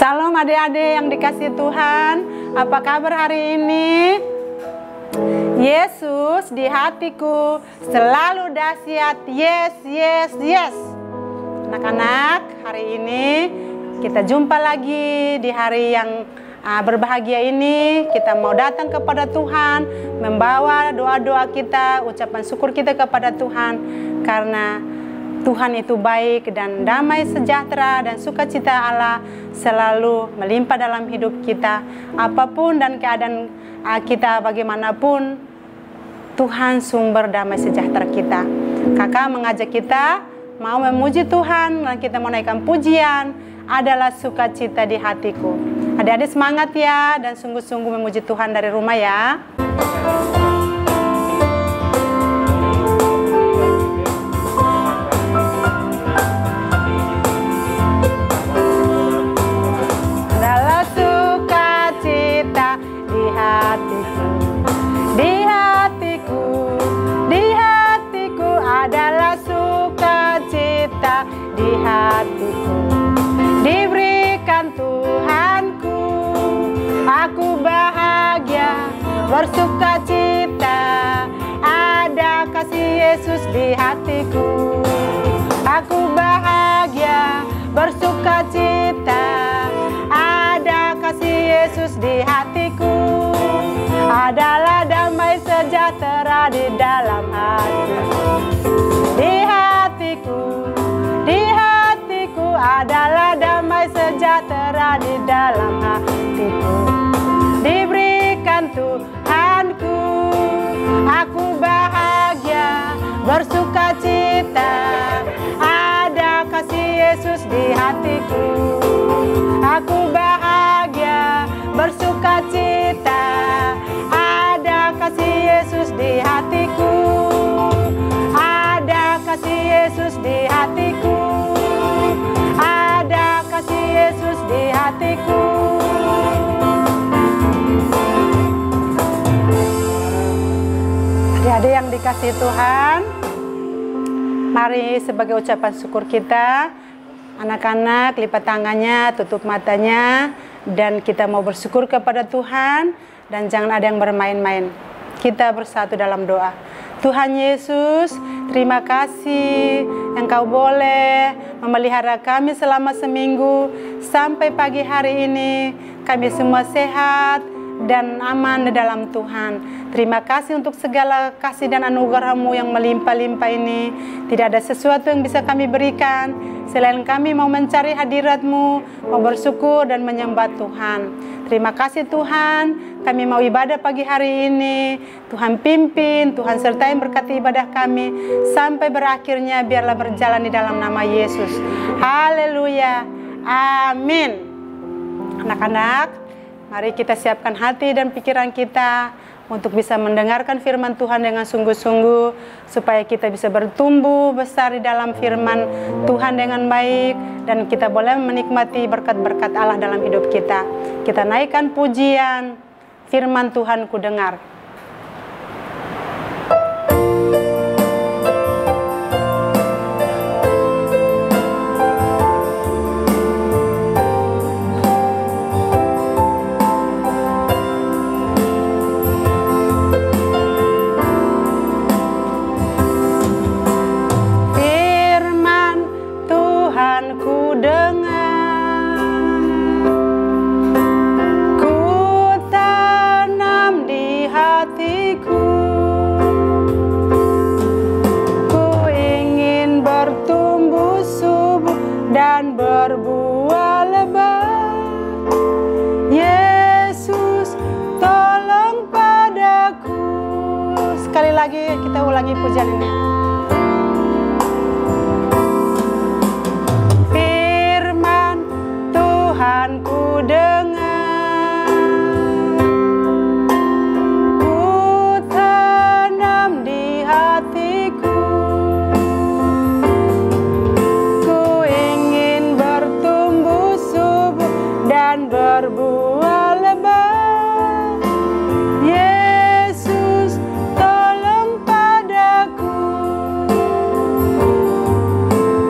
Salam adik-adik yang dikasihi Tuhan. Apa kabar hari ini? Yesus di hatiku selalu dahsyat. Yes, yes, yes. Anak-anak, hari ini kita jumpa lagi di hari yang berbahagia ini. Kita mau datang kepada Tuhan, membawa doa-doa kita, ucapan syukur kita kepada Tuhan, karena Tuhan itu baik dan damai sejahtera dan sukacita Allah selalu melimpah dalam hidup kita. Apapun dan keadaan kita bagaimanapun, Tuhan sumber damai sejahtera kita. Kakak mengajak kita mau memuji Tuhan, dan kita menaikkan pujian adalah sukacita di hatiku. Adik-adik semangat ya, dan sungguh-sungguh memuji Tuhan dari rumah ya. Adalah sukacita di hatiku, diberikan Tuhanku. Aku bahagia bersukacita, ada kasih Yesus di hatiku. Aku bahagia bersukacita, ada kasih Yesus di hatiku. Adalah damai sejahtera di dalam hatiku. Di hatiku adalah damai sejahtera di dalam hatiku. Diberikan Tuhanku, aku bahagia bersukacita, ada kasih Yesus di hatiku. Aku bahagia bersukacita, ada kasih Yesus di hatiku. Ada kasih Yesus di hatiku. Ada kasih Yesus di hatiku. Adik-adik yang dikasihi Tuhan, mari sebagai ucapan syukur kita, anak-anak lipat tangannya, tutup matanya, dan kita mau bersyukur kepada Tuhan, dan jangan ada yang bermain-main. Kita bersatu dalam doa. Tuhan Yesus, terima kasih Engkau boleh memelihara kami selama seminggu sampai pagi hari ini. Kami semua sehat dan aman di dalam Tuhan. Terima kasih untuk segala kasih dan anugerah-Mu yang melimpah-limpah ini. Tidak ada sesuatu yang bisa kami berikan selain kami mau mencari hadirat-Mu, mau bersyukur dan menyembah Tuhan. Terima kasih Tuhan, kami mau ibadah pagi hari ini. Tuhan pimpin, Tuhan sertai berkati ibadah kami sampai berakhirnya, biarlah berjalan di dalam nama Yesus. Haleluya, amin. Anak-anak, mari kita siapkan hati dan pikiran kita untuk bisa mendengarkan firman Tuhan dengan sungguh-sungguh, supaya kita bisa bertumbuh besar di dalam firman Tuhan dengan baik, dan kita boleh menikmati berkat-berkat Allah dalam hidup kita. Kita naikkan pujian, firman Tuhan ku dengar. Dan berbuah lebat. Yesus, tolong padaku. Sekali lagi kita ulangi pujian ini. Firman Tuhan ku dengar, ku tanam di hatiku. Berbuah lebat. Yesus, tolong padaku.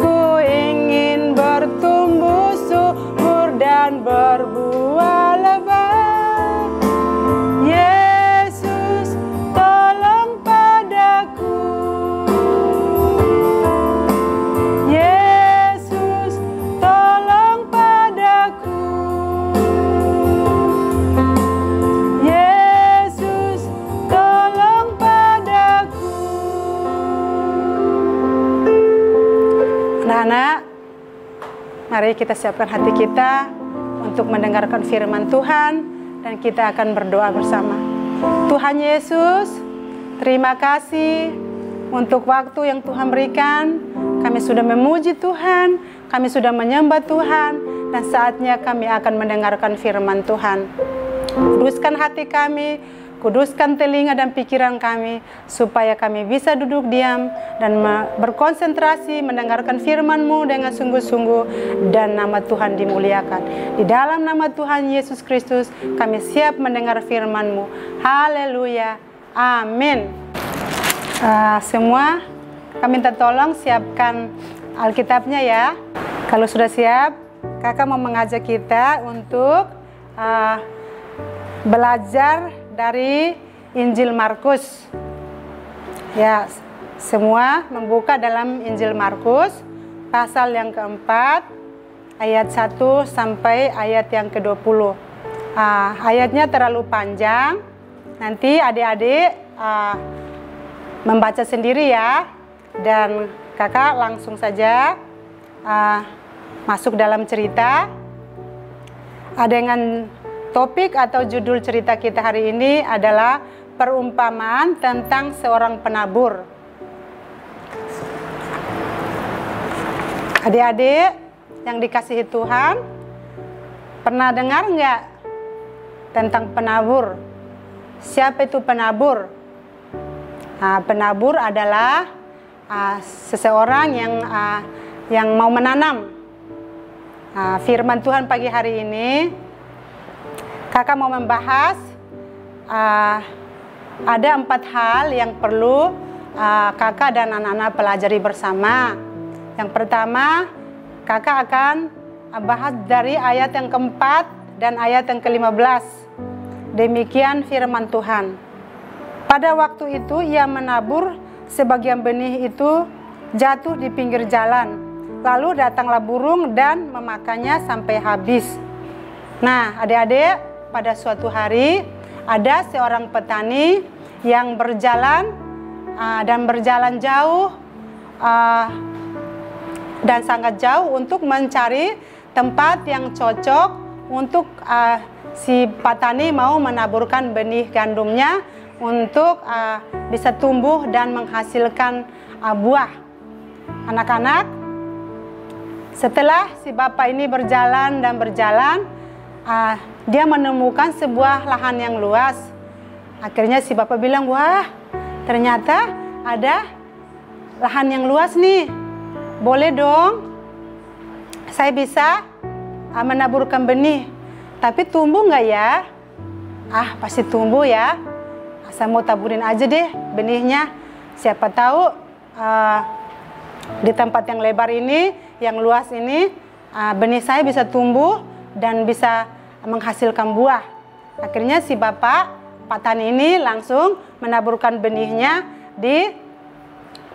Ku ingin bertumbuh subur dan dan berbuah lebat. Yesus, tolong padaku. Yesus, tolong padaku. Yesus, tolong padaku. Anak-anak, mari kita siapkan hati kita untuk mendengarkan firman Tuhan dan kita akan berdoa bersama. Tuhan Yesus, terima kasih untuk waktu yang Tuhan berikan. Kami sudah memuji Tuhan, kami sudah menyembah Tuhan, dan saatnya kami akan mendengarkan firman Tuhan. Kuduskan hati kami, kuduskan telinga dan pikiran kami, supaya kami bisa duduk diam dan berkonsentrasi mendengarkan firman-Mu dengan sungguh-sungguh, dan nama Tuhan dimuliakan. Di dalam nama Tuhan Yesus Kristus, kami siap mendengar firman-Mu. Haleluya. Amin. Semua, kami minta tolong siapkan Alkitabnya ya. Kalau sudah siap, kakak mau mengajak kita untuk belajar dari Injil Markus. Ya, semua membuka dalam Injil Markus pasal yang keempat, ayat 1 sampai ayat yang ke-20. Ayatnya terlalu panjang, nanti adik-adik membaca sendiri ya, dan kakak langsung saja masuk dalam cerita. Dengan topik atau judul cerita kita hari ini adalah perumpamaan tentang seorang penabur. Adik-adik yang dikasihi Tuhan, pernah dengar nggak tentang penabur? Siapa itu penabur? Penabur adalah seseorang yang mau menanam. Firman Tuhan pagi hari ini, kakak mau membahas ada 4 hal yang perlu kakak dan anak-anak pelajari bersama. Yang pertama, kakak akan bahas dari ayat yang keempat dan ayat yang ke-15. Demikian firman Tuhan. Pada waktu itu ia menabur, sebagian benih itu jatuh di pinggir jalan. Lalu datanglah burung dan memakannya sampai habis. Nah, adik-adik, pada suatu hari ada seorang petani yang berjalan dan berjalan jauh dan sangat jauh untuk mencari tempat yang cocok untuk si petani mau menaburkan benih gandumnya untuk bisa tumbuh dan menghasilkan buah. Anak-anak, setelah si bapak ini berjalan dan berjalan, dia menemukan sebuah lahan yang luas. Akhirnya si bapak bilang, wah, ternyata ada lahan yang luas nih. Boleh dong, saya bisa menaburkan benih. Tapi tumbuh nggak ya? Pasti tumbuh ya. Saya mau taburin aja deh benihnya. Siapa tahu di tempat yang lebar ini, yang luas ini, benih saya bisa tumbuh dan bisa menghasilkan buah. Akhirnya si bapak petani ini langsung menaburkan benihnya di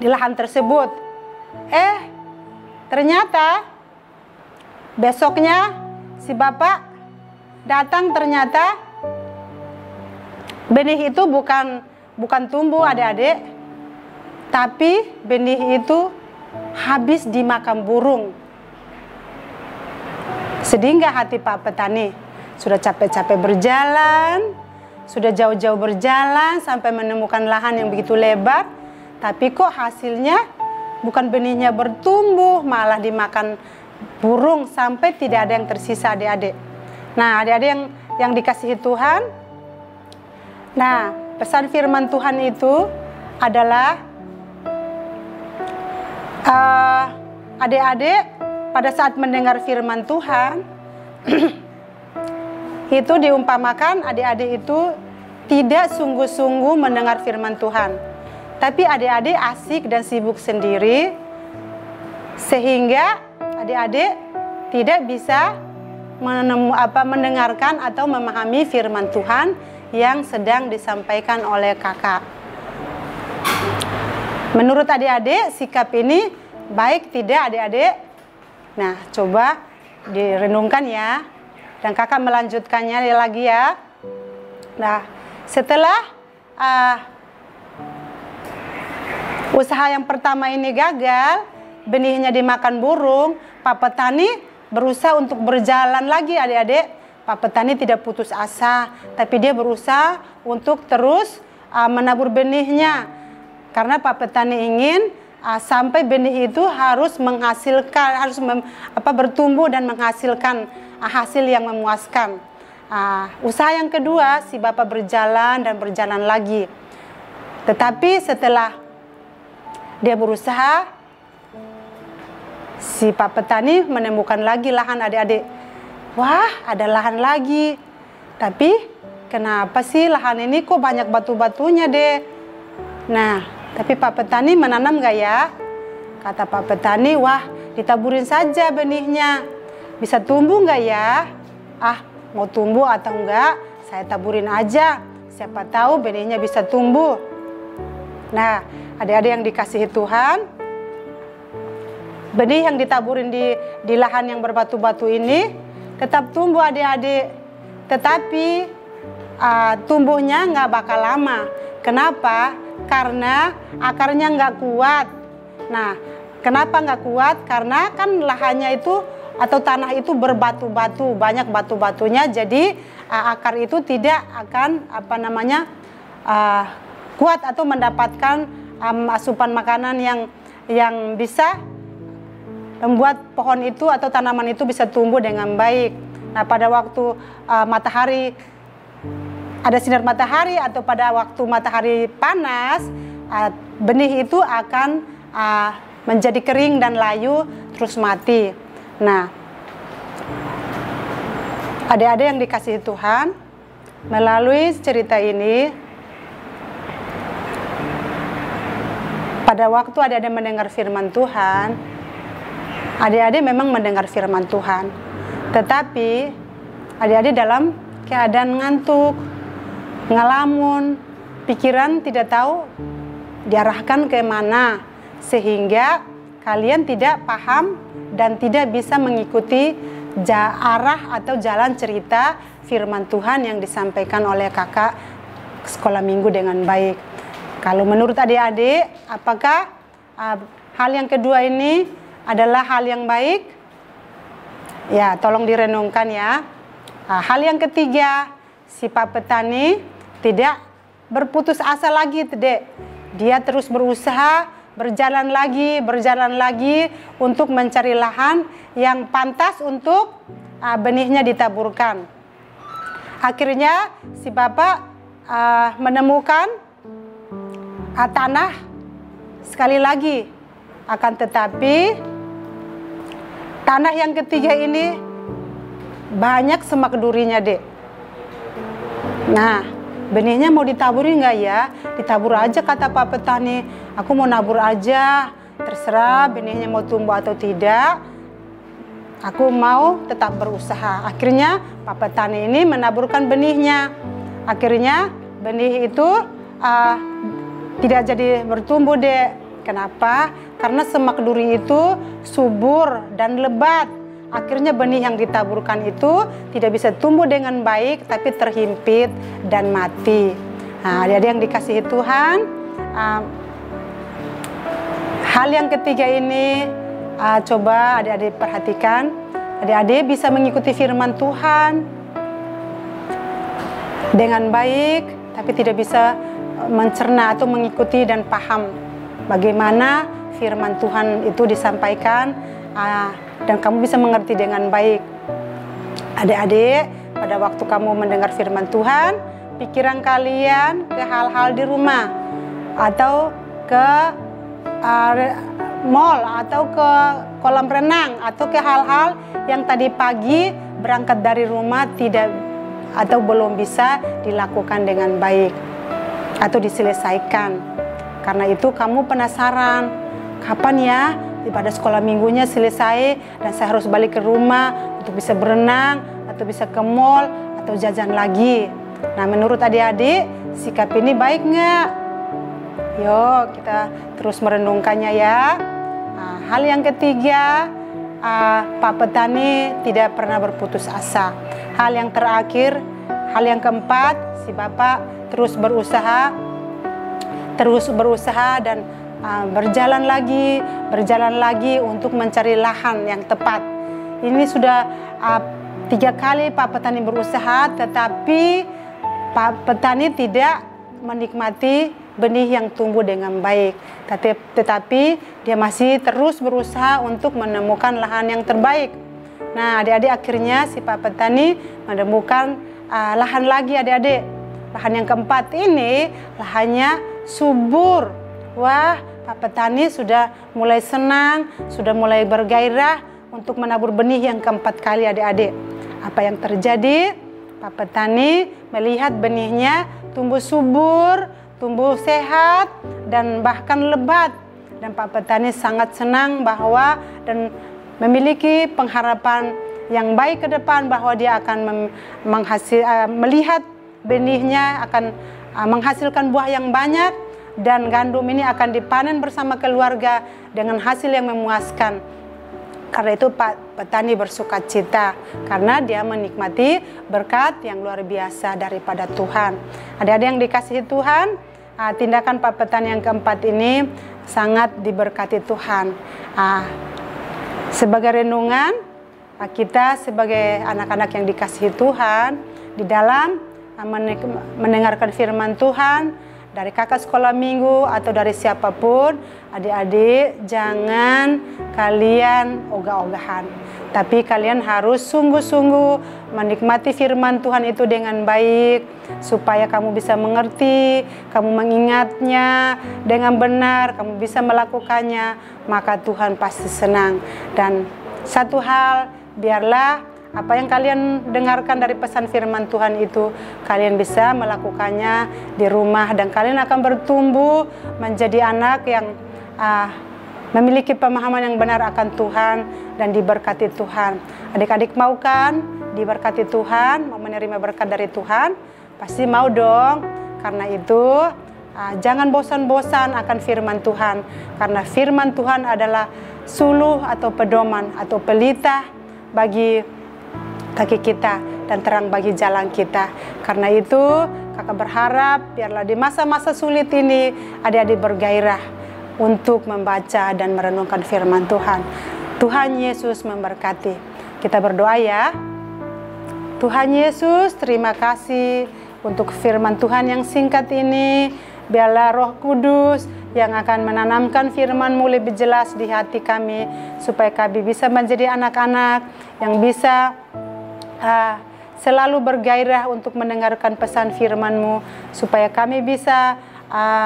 lahan tersebut. Ternyata besoknya si bapak datang, ternyata benih itu bukan tumbuh adik-adik, tapi benih itu habis dimakan burung. Sedih nggak hati Pak petani? Sudah capek-capek berjalan, sudah jauh-jauh berjalan sampai menemukan lahan yang begitu lebar, tapi kok hasilnya bukan benihnya bertumbuh, malah dimakan burung sampai tidak ada yang tersisa adik-adik. Nah, adik-adik yang dikasihi Tuhan, nah pesan firman Tuhan itu adalah adik-adik pada saat mendengar firman Tuhan itu diumpamakan adik-adik itu tidak sungguh-sungguh mendengar firman Tuhan, tapi adik-adik asik dan sibuk sendiri, sehingga adik-adik tidak bisa mendengarkan atau memahami firman Tuhan yang sedang disampaikan oleh kakak. Menurut adik-adik, sikap ini baik tidak adik-adik? Nah, coba direnungkan ya. Dan kakak melanjutkannya lagi ya. Nah, setelah usaha yang pertama ini gagal, benihnya dimakan burung, Pak Petani berusaha untuk berjalan lagi adik-adik. Pak Petani tidak putus asa, tapi dia berusaha untuk terus menabur benihnya. Karena Pak Petani ingin sampai benih itu harus menghasilkan, bertumbuh dan menghasilkan hasil yang memuaskan. Usaha yang kedua, si bapak berjalan dan berjalan lagi. Tetapi setelah dia berusaha, si Pak Petani menemukan lagi lahan adik-adik. Wah, ada lahan lagi. Tapi kenapa sih lahan ini kok banyak batu-batunya deh? Nah, tapi Pak Petani menanam gak ya? Kata Pak Petani, wah ditaburin saja benihnya. Bisa tumbuh gak ya? Mau tumbuh atau enggak, saya taburin aja. Siapa tahu benihnya bisa tumbuh. Nah, adik-adik yang dikasihi Tuhan, benih yang ditaburin di lahan yang berbatu-batu ini tetap tumbuh adik-adik. Tetapi tumbuhnya nggak bakal lama. Kenapa? Karena akarnya nggak kuat. Nah, kenapa nggak kuat? Karena kan lahannya itu atau tanah itu berbatu-batu, banyak batu-batunya. Jadi akar itu tidak akan kuat atau mendapatkan asupan makanan yang bisa membuat pohon itu atau tanaman itu bisa tumbuh dengan baik. Nah, pada waktu ada sinar matahari atau pada waktu matahari panas, benih itu akan menjadi kering dan layu terus mati. Nah, adik-adik yang dikasihi Tuhan, melalui cerita ini, pada waktu adik-adik mendengar firman Tuhan, adik-adik memang mendengar firman Tuhan, tetapi adik-adik dalam keadaan ngantuk, ngelamun, pikiran tidak tahu diarahkan ke mana, sehingga kalian tidak paham dan tidak bisa mengikuti arah atau jalan cerita firman Tuhan yang disampaikan oleh kakak sekolah minggu dengan baik. Kalau menurut adik-adik, apakah hal yang kedua ini adalah hal yang baik? Ya, tolong direnungkan ya. Hal yang ketiga, si Pak Petani tidak berputus asa lagi, Dek. Dia terus berusaha, berjalan lagi untuk mencari lahan yang pantas untuk benihnya ditaburkan. Akhirnya si Bapak menemukan tanah sekali lagi. Akan tetapi tanah yang ketiga ini banyak semak durinya, Dek. Nah, benihnya mau ditaburin nggak ya? Ditabur aja, kata Pak Petani. Aku mau nabur aja, terserah benihnya mau tumbuh atau tidak. Aku mau tetap berusaha. Akhirnya Pak Petani ini menaburkan benihnya. Akhirnya benih itu tidak jadi bertumbuh, Dek. Kenapa? Karena semak duri itu subur dan lebat. Akhirnya benih yang ditaburkan itu tidak bisa tumbuh dengan baik, tapi terhimpit dan mati. Nah, adik-adik yang dikasihi Tuhan, hal yang ketiga ini coba adik-adik perhatikan. Adik-adik bisa mengikuti firman Tuhan dengan baik, tapi tidak bisa mencerna atau mengikuti dan paham bagaimana firman Tuhan itu disampaikan, dan kamu bisa mengerti dengan baik. Adik-adik, pada waktu kamu mendengar firman Tuhan, pikiran kalian ke hal-hal di rumah, atau ke mall, atau ke kolam renang, atau ke hal-hal yang tadi pagi berangkat dari rumah tidak atau belum bisa dilakukan dengan baik atau diselesaikan. Karena itu kamu penasaran, kapan ya ibadah sekolah minggunya selesai dan saya harus balik ke rumah untuk bisa berenang atau bisa ke mall atau jajan lagi. Nah, menurut adik-adik, sikap ini baik nggak? Yuk kita terus merenungkannya ya. Nah, hal yang ketiga, Pak Petani tidak pernah berputus asa. Hal yang terakhir, hal yang keempat, si Bapak terus berusaha dan berjalan lagi untuk mencari lahan yang tepat. Ini sudah 3 kali Pak Petani berusaha, tetapi Pak Petani tidak menikmati benih yang tumbuh dengan baik. Tetapi dia masih terus berusaha untuk menemukan lahan yang terbaik. Nah, adik-adik, akhirnya si Pak Petani menemukan lahan lagi, adik-adik. Lahan yang keempat ini lahannya subur. Wah, Pak Petani sudah mulai senang, sudah mulai bergairah untuk menabur benih yang keempat kali, adik-adik. Apa yang terjadi? Pak Petani melihat benihnya tumbuh subur, tumbuh sehat, dan bahkan lebat. Dan Pak Petani sangat senang dan memiliki pengharapan yang baik ke depan bahwa dia akan melihat benihnya akan menghasilkan buah yang banyak, dan gandum ini akan dipanen bersama keluarga dengan hasil yang memuaskan. Karena itu Pak Petani bersuka cita karena dia menikmati berkat yang luar biasa daripada Tuhan. Adik-adik yang dikasihi Tuhan, tindakan Pak Petani yang keempat ini sangat diberkati Tuhan. Sebagai renungan, kita sebagai anak-anak yang dikasihi Tuhan, di dalam mendengarkan firman Tuhan, dari kakak sekolah minggu atau dari siapapun, adik-adik jangan kalian ogah-ogahan, tapi kalian harus sungguh-sungguh menikmati firman Tuhan itu dengan baik, supaya kamu bisa mengerti, kamu mengingatnya dengan benar, kamu bisa melakukannya, maka Tuhan pasti senang. Dan satu hal, biarlah apa yang kalian dengarkan dari pesan firman Tuhan itu, kalian bisa melakukannya di rumah, dan kalian akan bertumbuh menjadi anak yang memiliki pemahaman yang benar akan Tuhan dan diberkati Tuhan. Adik-adik mau kan diberkati Tuhan, mau menerima berkat dari Tuhan? Pasti mau dong. Karena itu jangan bosan-bosan akan firman Tuhan, karena firman Tuhan adalah suluh atau pedoman atau pelita bagi kaki kita dan terang bagi jalan kita. Karena itu kakak berharap biarlah di masa-masa sulit ini adik-adik bergairah untuk membaca dan merenungkan firman Tuhan. Tuhan Yesus memberkati. Kita berdoa ya. Tuhan Yesus, terima kasih untuk firman Tuhan yang singkat ini. Biarlah Roh Kudus yang akan menanamkan firman-Mu lebih jelas di hati kami, supaya kami bisa menjadi anak-anak yang bisa selalu bergairah untuk mendengarkan pesan firman-Mu, supaya kami bisa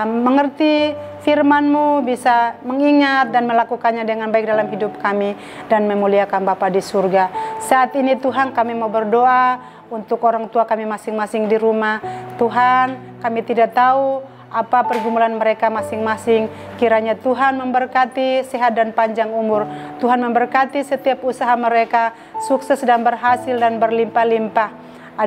mengerti firman-Mu, bisa mengingat dan melakukannya dengan baik dalam hidup kami, dan memuliakan Bapa di surga. Saat ini Tuhan, kami mau berdoa untuk orang tua kami masing-masing di rumah. Tuhan, kami tidak tahu apa pergumulan mereka masing-masing. Kiranya Tuhan memberkati sehat dan panjang umur. Tuhan memberkati setiap usaha mereka sukses dan berhasil dan berlimpah-limpah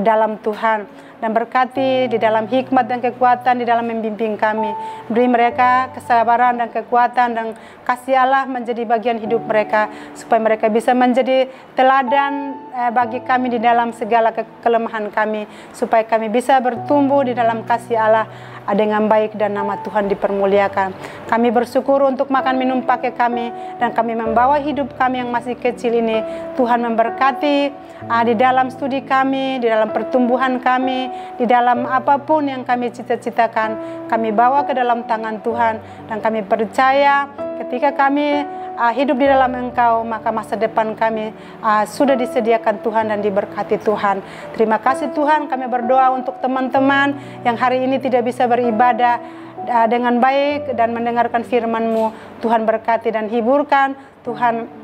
dalam Tuhan. Dan berkati di dalam hikmat dan kekuatan di dalam membimbing kami. Beri mereka kesabaran dan kekuatan dan kasih Allah menjadi bagian hidup mereka, supaya mereka bisa menjadi teladan bagi kami di dalam segala kelemahan kami, supaya kami bisa bertumbuh di dalam kasih Allah dengan baik dan nama Tuhan dipermuliakan. Kami bersyukur untuk makan minum pakai kami, dan kami membawa hidup kami yang masih kecil ini. Tuhan memberkati di dalam studi kami, di dalam pertumbuhan kami, di dalam apapun yang kami cita-citakan, kami bawa ke dalam tangan Tuhan. Dan kami percaya ketika kami hidup di dalam Engkau, maka masa depan kami sudah disediakan Tuhan dan diberkati Tuhan. Terima kasih Tuhan. Kami berdoa untuk teman-teman yang hari ini tidak bisa beribadah dengan baik dan mendengarkan firman-Mu. Tuhan berkati dan hiburkan. Tuhan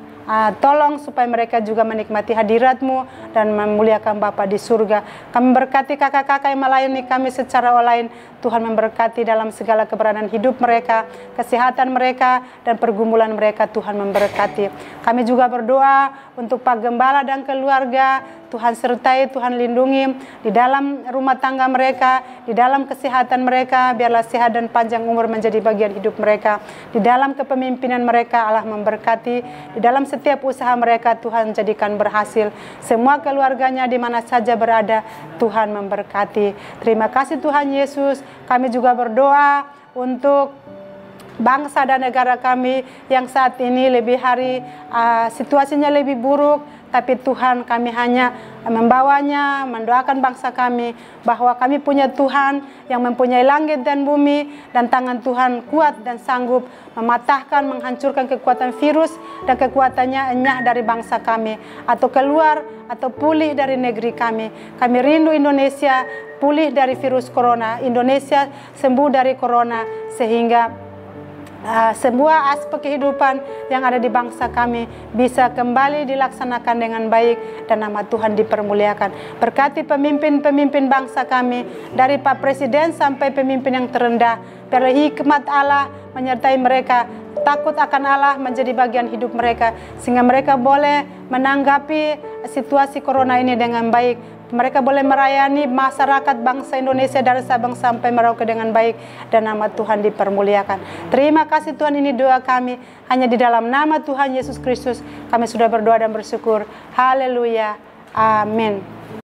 tolong supaya mereka juga menikmati hadirat-Mu dan memuliakan Bapa di surga. Kami berkati kakak-kakak yang melayani kami secara online. Tuhan memberkati dalam segala keberadaan hidup mereka, kesehatan mereka, dan pergumulan mereka. Tuhan memberkati. Kami juga berdoa untuk Pak Gembala dan keluarga. Tuhan sertai, Tuhan lindungi di dalam rumah tangga mereka, di dalam kesehatan mereka, biarlah sehat dan panjang umur menjadi bagian hidup mereka. Di dalam kepemimpinan mereka, Allah memberkati. Di dalam setiap usaha mereka, Tuhan jadikan berhasil. Semua keluarganya di mana saja berada, Tuhan memberkati. Terima kasih Tuhan Yesus. Kami juga berdoa untuk bangsa dan negara kami yang saat ini lebih hari situasinya lebih buruk, tapi Tuhan, kami hanya membawanya, mendoakan bangsa kami bahwa kami punya Tuhan yang mempunyai langit dan bumi, dan tangan Tuhan kuat dan sanggup mematahkan, menghancurkan kekuatan virus dan kekuatannya enyah dari bangsa kami, atau keluar atau pulih dari negeri kami. Kami rindu Indonesia pulih dari virus corona, Indonesia sembuh dari corona, sehingga semua aspek kehidupan yang ada di bangsa kami bisa kembali dilaksanakan dengan baik dan nama Tuhan dipermuliakan. Berkati pemimpin-pemimpin bangsa kami, dari Pak Presiden sampai pemimpin yang terendah. Biar hikmat Allah menyertai mereka, takut akan Allah menjadi bagian hidup mereka, sehingga mereka boleh menanggapi situasi corona ini dengan baik. Mereka boleh merayani masyarakat bangsa Indonesia dari Sabang sampai Merauke dengan baik, dan nama Tuhan dipermuliakan. Terima kasih Tuhan, ini doa kami. Hanya di dalam nama Tuhan Yesus Kristus kami sudah berdoa dan bersyukur. Haleluya. Amin.